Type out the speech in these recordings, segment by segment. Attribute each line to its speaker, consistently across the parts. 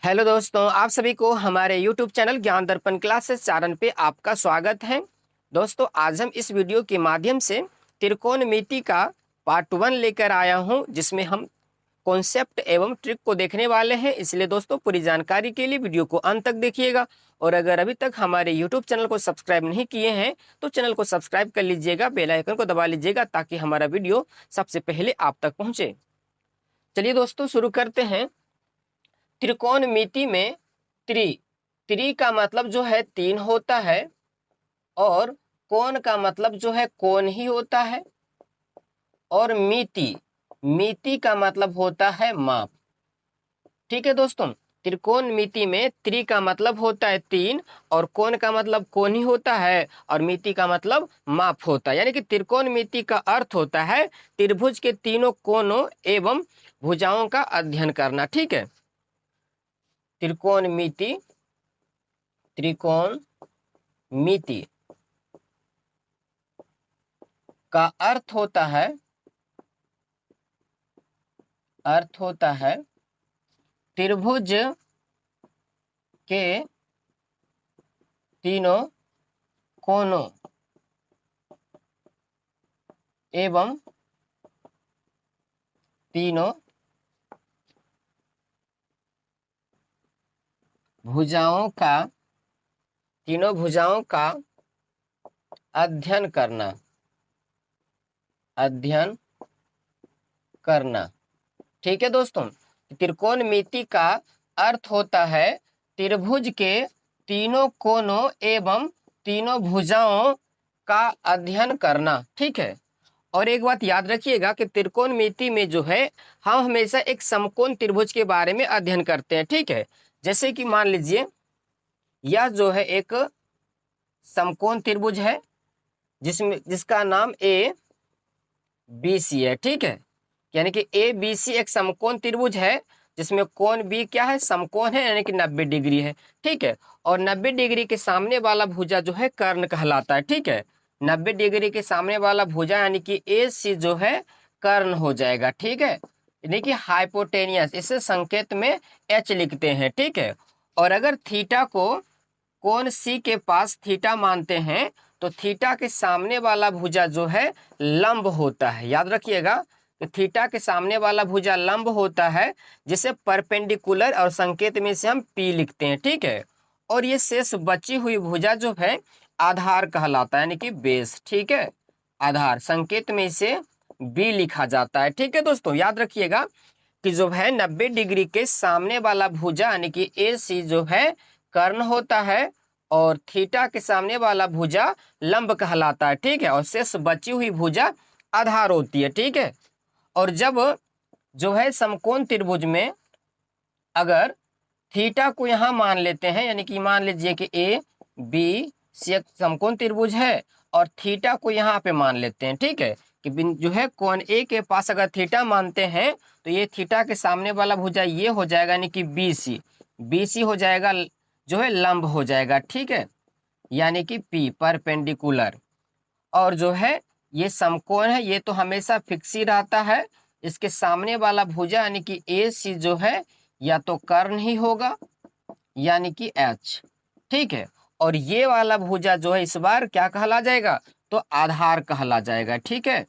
Speaker 1: Hello दोस्तों, आप सभी को हमारे YouTube चैनल ज्ञान दर्पण क्लासेस चारण पे आपका स्वागत है। दोस्तों, आज हम इस वीडियो के माध्यम से त्रिकोणमिति का पार्ट 1 लेकर आया हूं, जिसमें हम कॉन्सेप्ट एवं ट्रिक को देखने वाले हैं। इसलिए दोस्तों, पूरी जानकारी के लिए वीडियो को अंत तक देखिएगा। और अगर अभी तक हमारे YouTube चैनल को सब्सक्राइब नहीं किए हैं तो चैनल को सब्सक्राइब कर लीजिएगा, बेल आइकन को दबा लीजिएगा ताकि हमारा वीडियो सबसे पहले आप तक पहुंचे। चलिए दोस्तों, शुरू करते हैं। त्रिकोणमिति में त्रि त्रि का मतलब जो है 3 होता है, और कोण का मतलब जो है कोण ही होता है, और मिति मिति का मतलब होता है माप। ठीक है दोस्तों, त्रिकोणमिति में त्रि का मतलब होता है 3, और कोण का मतलब कोण ही होता है, और मिति का मतलब माप होता है। यानी कि त्रिकोणमिति का अर्थ होता है त्रिभुज के तीनों कोणों एवं भुजाओं का अध्ययन करना। ठीक है, त्रिकोणमिति त्रिकोणमिति का अर्थ होता है त्रिभुज के तीनों कोणों एवं तीनों भुजाओं का अध्ययन करना। ठीक है दोस्तों, त्रिकोणमिति का अर्थ होता है त्रिभुज के तीनों कोणों एवं तीनों भुजाओं का अध्ययन करना। ठीक है, और एक बात याद रखिएगा कि त्रिकोणमिति में जो है हम हमेशा एक समकोण त्रिभुज के बारे में अध्ययन करते हैं। ठीक है, जैसे कि मान लीजिए यह जो है एक समकोण त्रिभुज है जिसका नाम ए बी सी है। ठीक है, यानी कि ए बी सी एक समकोण त्रिभुज है जिसमें कोण बी क्या है, समकोण है, यानी कि 90 डिग्री है। ठीक है, और 90 डिग्री के सामने वाला भुजा जो है कर्ण कहलाता है। ठीक है, 90 डिग्री के सामने वाला भुजा यानी कि ए सी जो है कर्ण हो जाएगा। ठीक है, यानी कि हाइपोटेनियस, इसे संकेत में एच लिखते हैं। ठीक है, और अगर थीटा को कोण सी के पास थीटा मानते हैं तो थीटा के सामने वाला भुजा जो है लंब होता है। याद रखिएगा कि थीटा के सामने वाला भुजा लंब होता है, जिसे परपेंडिकुलर और संकेत में से हम पी लिखते हैं। ठीक है, और ये शेष बची हुई भुजा जो है आधार कहलाता है, यानी कि बेस। ठीक है, आधार संकेत में से बी लिखा जाता है। ठीक है दोस्तों, याद रखिएगा कि जो है 90 डिग्री के सामने वाला भुजा यानी कि ए सी जो है कर्ण होता है, और थीटा के सामने वाला भुजा लंब कहलाता है। ठीक है, और शेष बची हुई भुजा आधार होती है। ठीक है, और जब जो है समकोण त्रिभुज में अगर थीटा को यहाँ मान लेते हैं, यानी कि मान लीजिए कि ए बी सी एक समकोण त्रिभुज है और थीटा को यहाँ पे मान लेते हैं। ठीक है, कि जो है कोण ए के पास अगर थीटा मानते हैं तो ये थीटा के सामने वाला भुजा ये हो जाएगा, यानी कि बी सी हो जाएगा, जो है लंब हो जाएगा। ठीक है, यानी कि पी परपेंडिकुलर, और जो है ये समकोण है, ये तो हमेशा फिक्स ही रहता है। इसके सामने वाला भुजा यानी कि ए सी जो है या तो कर्ण ही होगा यानी कि एच। ठीक है, और ये वाला भुजा जो है इस बार क्या कहला जाएगा, तो आधार कहला जाएगा। ठीक है,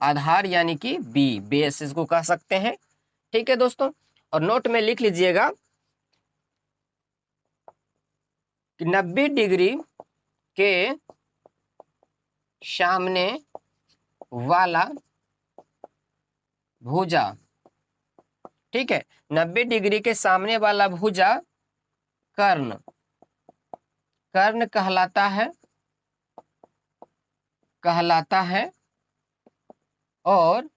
Speaker 1: आधार यानी कि बी, बेस इसको कह सकते हैं। ठीक है दोस्तों, और नोट में लिख लीजिएगा कि 90 डिग्री के सामने वाला भुजा, ठीक है, 90 डिग्री के सामने वाला भुजा कर्ण कर्ण कहलाता है, और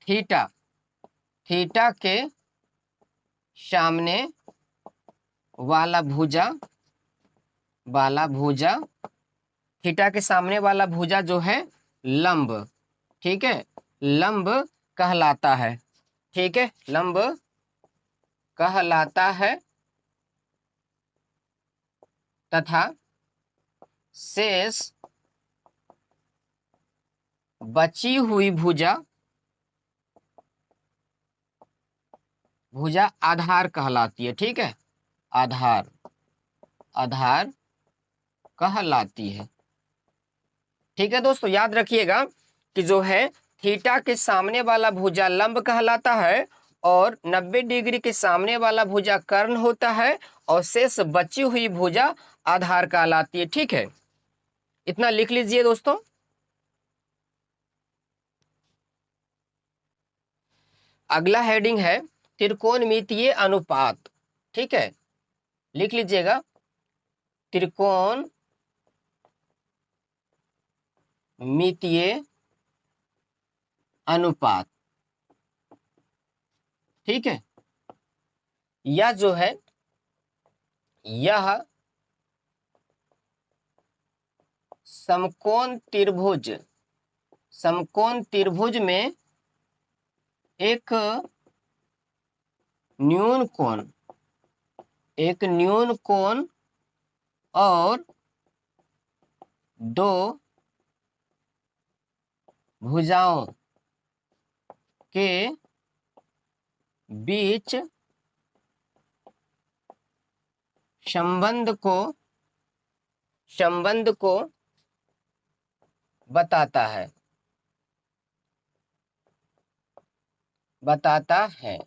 Speaker 1: थीटा थीटा के सामने वाला भुजा थीटा के सामने वाला भुजा जो है लंब, ठीक है, लंब कहलाता है। ठीक है, लंब कहलाता है, तथा शेष बची हुई भुजा भुजा आधार कहलाती है। ठीक है, आधार, आधार कहलाती है। ठीक है दोस्तों, याद रखिएगा कि जो है थीटा के सामने वाला भुजा लंब कहलाता है और 90 डिग्री के सामने वाला भुजा कर्ण होता है और शेष बची हुई भुजा आधार कहलाती है। ठीक है, इतना लिख लीजिए दोस्तों। अगला हेडिंग है त्रिकोणमितीय अनुपात। ठीक है, लिख लीजिएगा त्रिकोणमितीय अनुपात। ठीक है, यह जो है यह समकोण त्रिभुज में एक न्यून कोण और दो भुजाओं के बीच संबंध को बताता है।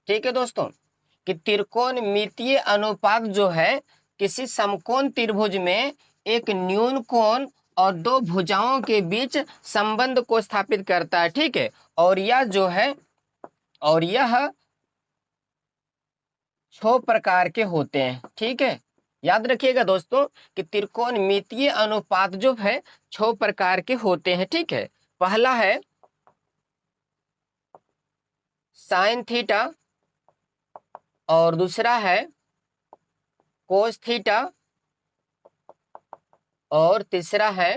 Speaker 1: ठीक है दोस्तों, कि त्रिकोणमितीय अनुपात जो है किसी समकोण त्रिभुज में एक न्यून कोण और दो भुजाओं के बीच संबंध को स्थापित करता है। ठीक है, और यह 6 प्रकार के होते हैं। ठीक है, याद रखिएगा दोस्तों कि त्रिकोणमितीय अनुपात जो है 6 प्रकार के होते हैं। ठीक है, पहला है साइन थीटा और दूसरा है कोस थीटा और तीसरा है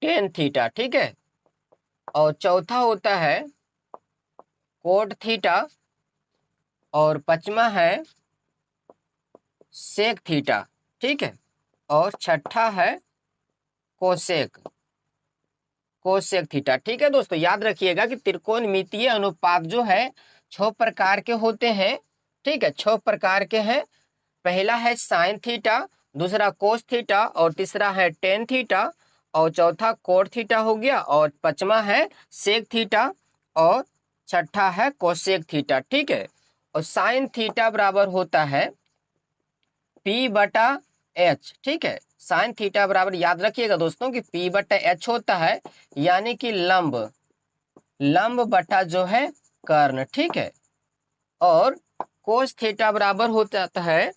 Speaker 1: टेन थीटा। ठीक है, और चौथा होता है कोट थीटा और पांचवा है सेक थीटा। ठीक है, और छठा है कोसेक थीटा। ठीक है दोस्तों, याद रखिएगा कि त्रिकोणमितीय अनुपात जो है 6 प्रकार के होते हैं। ठीक है, 6 प्रकार के हैं। पहला है साइन थीटा, दूसरा कोस थीटा और तीसरा है टेन थीटा और चौथा कोट थीटा हो गया और पांचवा है सेक थीटा और छठा है कोसेक थीटा। ठीक है, और साइन थीटा बराबर होता है P/H। ठीक है, साइन थीटा बराबर याद रखिएगा दोस्तों कि P/H होता है, यानी कि लंब बटा जो है कर्ण। ठीक है, और कोस थीटा बराबर हो जाता है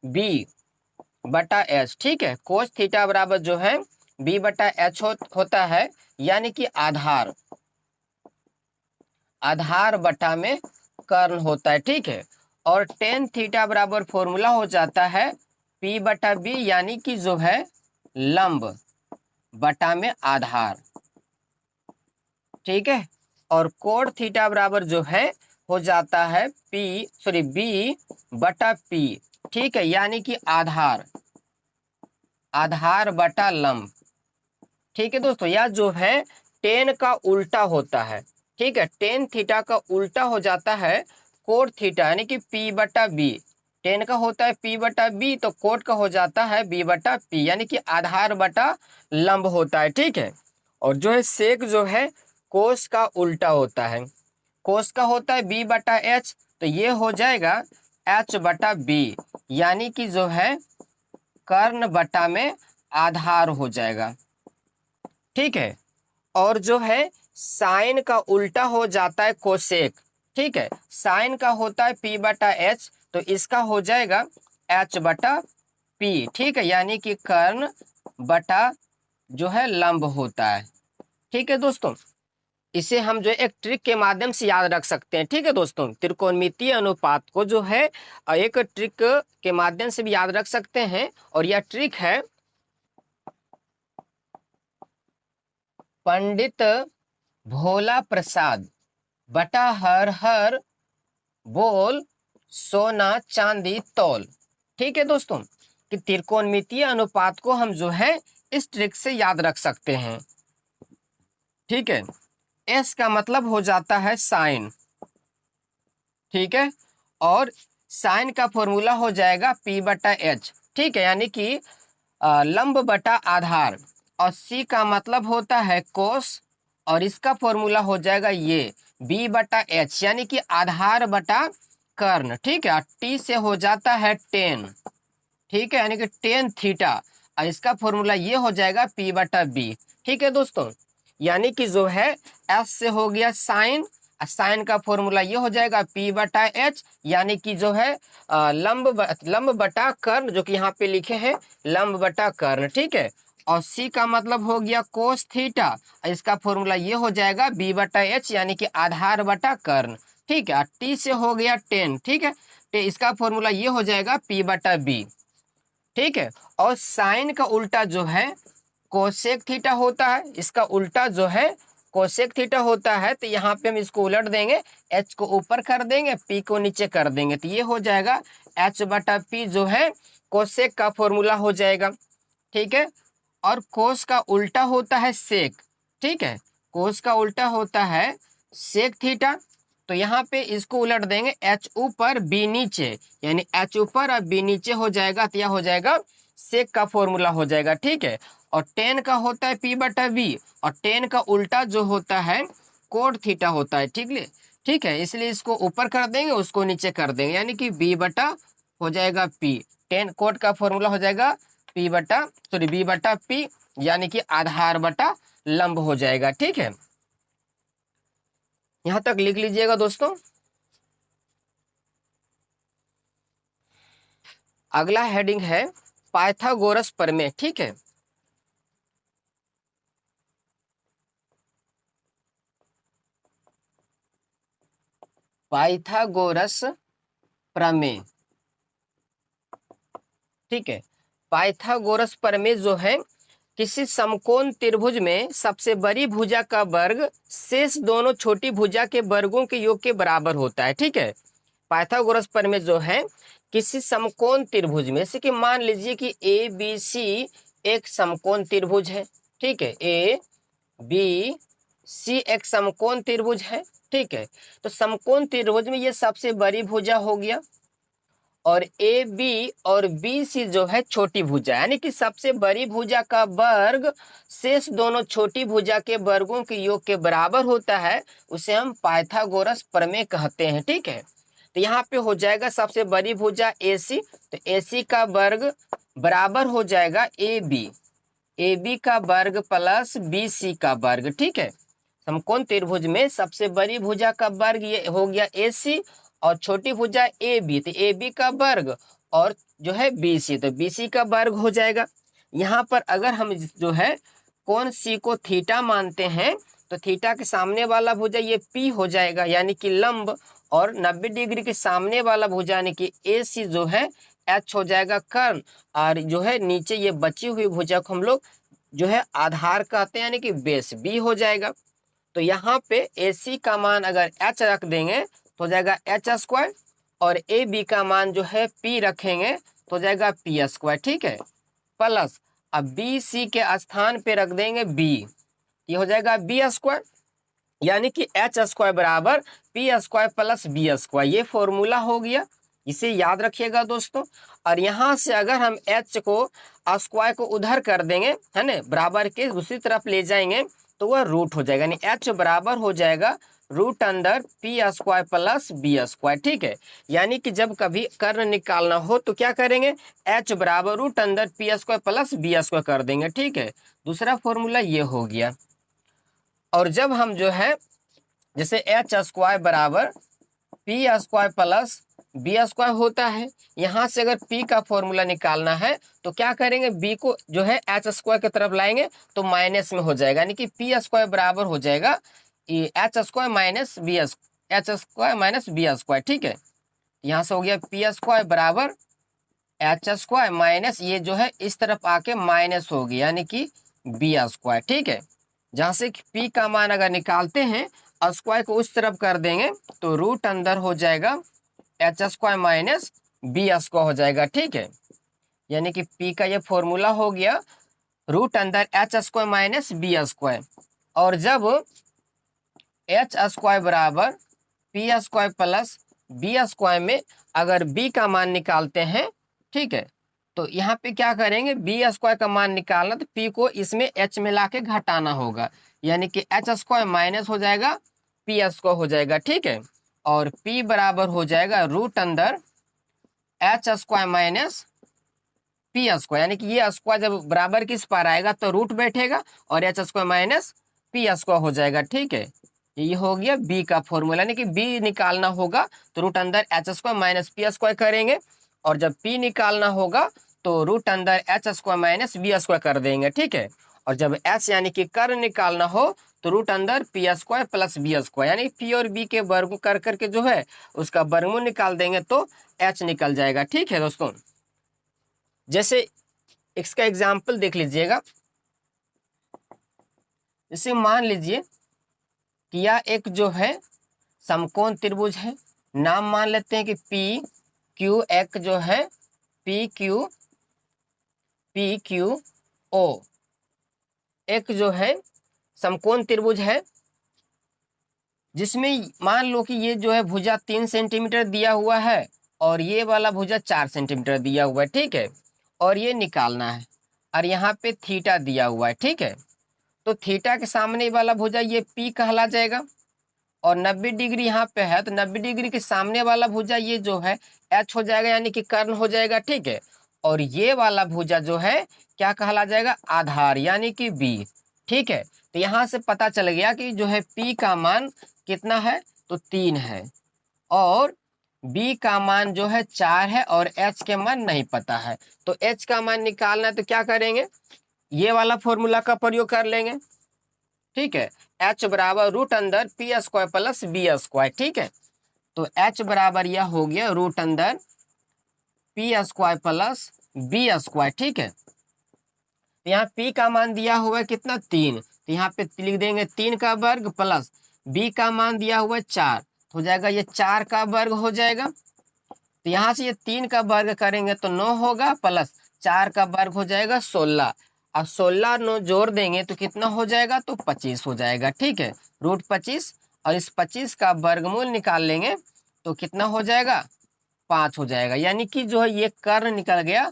Speaker 1: B/H। ठीक है, कोस थीटा बराबर जो है B/H होता है, यानी कि आधार बटा में कर्ण होता है। ठीक है, और टेन थीटा बराबर फॉर्मूला हो जाता है P/B, यानी कि जो है लंब बटा में आधार। ठीक है, और कोट थीटा बराबर जो है हो जाता है B/P। ठीक है, यानी कि आधार बटा लंब। ठीक है दोस्तों, यह जो है टेन का उल्टा होता है। ठीक है, टेन थीटा का उल्टा हो जाता है कोट थीटा, यानी कि P/B। टेन का होता है P/B, तो कोट का हो जाता है B/P, यानी कि आधार बटा लंब होता है। ठीक है, और जो है सेक जो है कोस का उल्टा होता है। कोस का होता है B/H, तो ये हो जाएगा H/B, यानी कि जो है कर्ण बटा में आधार हो जाएगा। ठीक है, और जो है साइन का उल्टा हो जाता है कोसेक। ठीक है, साइन का होता है P/H, तो इसका हो जाएगा H/P। ठीक है, यानी कि कर्ण बटा जो है लंब होता है। ठीक है दोस्तों, इसे हम जो एक ट्रिक के माध्यम से याद रख सकते हैं। ठीक है दोस्तों, त्रिकोणमितीय अनुपात को जो है एक ट्रिक के माध्यम से भी याद रख सकते हैं, और यह ट्रिक है पंडित भोला प्रसाद बटा हर हर बोल सोना चांदी तौल। ठीक है दोस्तों, कि त्रिकोणमितीय अनुपात को हम जो है इस ट्रिक से याद रख सकते हैं। ठीक है, एस का मतलब हो जाता है साइन। ठीक है। और साइन का फॉर्मूला हो जाएगा P बटा एच, ठीक है, यानी कि लंब बटा आधार। और C का मतलब होता है कोस, और इसका फॉर्मूला हो जाएगा ये B बटा एच, यानी कि आधार बटा कर्ण, ठीक है। T से हो जाता है टेन, ठीक है, यानी कि टेन थीटा, और इसका फॉर्मूला ये हो जाएगा P बटा बी, ठीक है दोस्तों। यानी कि जो है S से हो गया साइन, साइन का फॉर्मूला ये हो जाएगा P बटा एच, यानी कि जो है लंब बटा कर्ण, जो कि यहाँ पे लिखे हैं लंब बटा कर्ण, ठीक है। और C का मतलब हो गया कोस थीटा, इसका फॉर्मूला ये हो जाएगा B बटा एच, यानी कि आधार बटा कर्ण, ठीक है। T से हो गया टेन, ठीक है, तो इसका फॉर्मूला ये हो जाएगा P बटा बी, ठीक है। और साइन का उल्टा जो है कोसेक थीटा होता है, इसका उल्टा जो है कोसेक थीटा होता है, तो यहाँ पे हम इसको उलट देंगे, एच को ऊपर कर देंगे, पी को नीचे कर देंगे, तो ये हो जाएगा एच बटा पी, जो है कोसेक का फॉर्मूला हो जाएगा, ठीक है। और कोस का उल्टा होता है सेक, ठीक है, कोस का उल्टा होता है सेक थीटा, तो यहाँ पे इसको उलट देंगे, एच ऊपर बी नीचे, यानी एच ऊपर और बी नीचे हो जाएगा, तो यह हो जाएगा सेक का फॉर्मूला हो जाएगा, ठीक है। और टेन का होता है P बटा बी, और टेन का उल्टा जो होता है कोड थीटा होता है, ठीक है, इसलिए इसको ऊपर कर देंगे, उसको नीचे कर देंगे, यानी कि B बटा हो जाएगा P, टेन कोड का फॉर्मूला हो जाएगा B बटा P, यानी कि आधार बटा लंब हो जाएगा, ठीक है। यहां तक लिख लीजिएगा दोस्तों। अगला हेडिंग है पाइथागोरस प्रमेय, ठीक है। पाइथागोरस प्रमेय, ठीक है। पाइथागोरस प्रमेय जो है किसी समकोण त्रिभुज में सबसे बड़ी भुजा का वर्ग शेष दोनों छोटी भुजा के वर्गों के योग के बराबर होता है, ठीक है। पाइथागोरस प्रमेय जो है किसी समकोण त्रिभुज में, जैसे कि मान लीजिए कि ए बी सी एक समकोण त्रिभुज है, ठीक है, ए बी सी एक समकोण त्रिभुज है, ठीक है। तो समकोण त्रिभुज में ये सबसे बड़ी भुजा हो गया, और ए बी और बी सी जो है छोटी भुजा, यानी कि सबसे बड़ी भुजा का वर्ग शेष दोनों छोटी भुजा के वर्गों के योग के बराबर होता है, उसे हम पाइथागोरस प्रमेय कहते हैं, ठीक है। तो यहाँ पे हो जाएगा सबसे बड़ी भुजा ए सी, तो ए सी का वर्ग बराबर हो जाएगा ए बी का वर्ग प्लस बी सी का वर्ग, ठीक है। समकोण त्रिभुज में सबसे बड़ी भुजा का वर्ग ये हो गया ए सी, और छोटी भुजा ए बी, तो ए बी का वर्ग, और जो है बी सी, तो बी सी का वर्ग हो जाएगा। यहाँ पर अगर हम जो है कोण सी को थीटा मानते हैं, तो थीटा के सामने वाला भुजा ये पी हो जाएगा, यानी कि लंब, और 90 डिग्री के सामने वाला भुजा यानी कि ए सी जो है एच हो जाएगा कर्ण, और जो है नीचे ये बची हुई भुजा को हम लोग जो है आधार कहते हैं, यानी कि बेस बी हो जाएगा। तो यहाँ पे ए सी का मान अगर एच रख देंगे तो हो जाएगा एच स्क्वायर, और ए बी का मान जो है पी रखेंगे तो हो जाएगा पी स्क्वायर, ठीक है, प्लस अब बी सी के स्थान पे रख देंगे बी, ये हो जाएगा बी स्क्वायर, यानी कि एच स्क्वायर बराबर P square plus B square, ये फॉर्मूला हो गया, इसे याद रखिएगा दोस्तों। और यहाँ से अगर हम एच को स्क्वायर को उधर कर देंगे, है ना, बराबर के दूसरी तरफ ले जाएंगे, तो वह रूट हो जाएगा, यानी एच बराबर हो जाएगा root under P square plus B square, ठीक है। यानी कि जब कभी कर्ण निकालना हो तो क्या करेंगे, एच बराबर root under P square plus B square कर देंगे, ठीक है। दूसरा फॉर्मूला ये हो गया। और जब हम जो है जैसे एच स्क्वायर बराबर P square plus B square होता है, यहाँ से अगर पी का फॉर्मूला निकालना है तो क्या करेंगे, बी को जो है एच स्क्वायर की तरफ लाएंगे तो माइनस में हो जाएगा, यानी कि पी स्क्वायर बराबर हो जाएगा H square minus B H square minus B square, ठीक है। यहाँ से हो गया पी स्क्वायर बराबर एच स्क्वायर माइनस ये जो है इस तरफ आके माइनस हो गया, यानी कि बी स्क्वायर, ठीक है। जहाँ से पी का मान अगर निकालते हैं स्क्वायर को उस तरफ कर देंगे तो रूट अंदर हो जाएगा H square minus B square हो जाएगा, ठीक है। यानी कि पी का ये फॉर्मूला हो गया रूट अंदर H square minus B square, और जब एच स्क्वायर बराबर P square plus B square में अगर बी का मान निकालते हैं, ठीक है, तो यहाँ पे क्या करेंगे, बी स्क्वायर का मान निकालना तो पी को इसमें एच में लाके घटाना होगा, यानी कि एच स्क्वायर माइनस हो जाएगा पी स्क्वायर हो जाएगा, ठीक है। और पी बराबर हो जाएगा रूट अंदर H square minus P square, यानी कि ये स्क्वायर जब बराबर किस पार आएगा तो रूट बैठेगा और H square minus P square हो जाएगा, ठीक है। ये हो गया बी का फॉर्मूला, यानी कि बी निकालना होगा तो रूट अंदर H square minus P square करेंगे, और जब पी निकालना होगा तो रूट अंदर H square minus B square कर देंगे, ठीक है। और जब एच यानी कि कर्ण निकालना हो तो रूट अंदर P square plus B square, यानी पी और बी के वर्ग कर करके जो है उसका वर्गमूल निकाल देंगे तो एच निकल जाएगा, ठीक है दोस्तों। जैसे इसका एग्जाम्पल देख लीजिएगा, जैसे मान लीजिए कि यह एक जो है समकोण त्रिभुज है, नाम मान लेते हैं कि पी क्यू, एक जो है पी क्यू ओ, एक जो है समकोण त्रिभुज है जिसमें मान लो कि ये जो है भुजा 3 सेंटीमीटर दिया हुआ है और ये वाला भुजा 4 सेंटीमीटर दिया हुआ है, ठीक है, और ये निकालना है, और यहाँ पे थीटा दिया हुआ है, ठीक है। तो थीटा के सामने वाला भुजा ये पी कहला जाएगा, और 90 डिग्री यहाँ पे है तो 90 डिग्री के सामने वाला भुजा ये जो है एच हो जाएगा, यानी कि कर्ण हो जाएगा, ठीक है। और ये वाला भुजा जो है क्या कहला जाएगा, आधार, यानी कि बी, ठीक है। तो यहाँ से पता चल गया कि जो है पी का मान कितना है तो 3 है, और बी का मान जो है 4 है, और एच के मान नहीं पता है। तो एच का मान निकालना है तो क्या करेंगे, ये वाला फॉर्मूला का प्रयोग कर लेंगे, ठीक है। एच बराबर रूट अंदर P square plus B square, ठीक है। तो एच बराबर यह हो गया रूट अंदर P square plus B square, ठीक है। तो यहाँ पी का मान दिया हुआ है कितना 3, तो यहाँ पे लिख देंगे 3 का वर्ग प्लस बी का मान दिया हुआ है 4, हो जाएगा ये 4 का वर्ग हो जाएगा। तो यहाँ से ये 3 का वर्ग करेंगे तो 9 होगा, प्लस 4 का वर्ग हो जाएगा 16, अब 16 9 जोड़ देंगे तो कितना हो जाएगा तो 25 हो जाएगा, ठीक है, रूट 25। और इस 25 का वर्गमूल निकाल लेंगे तो कितना हो जाएगा 5 हो जाएगा, यानी कि जो है ये कर्ण निकल गया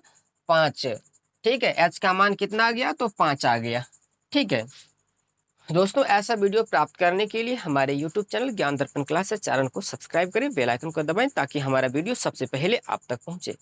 Speaker 1: 5, ठीक है। एच का मान कितना आ गया तो 5 आ गया, ठीक है। दोस्तों ऐसा वीडियो प्राप्त करने के लिए हमारे YouTube चैनल ज्ञान दर्पण क्लासेस चैनल को सब्सक्राइब करें, बेल आइकन को दबाएं ताकि हमारा वीडियो सबसे पहले आप तक पहुंचे।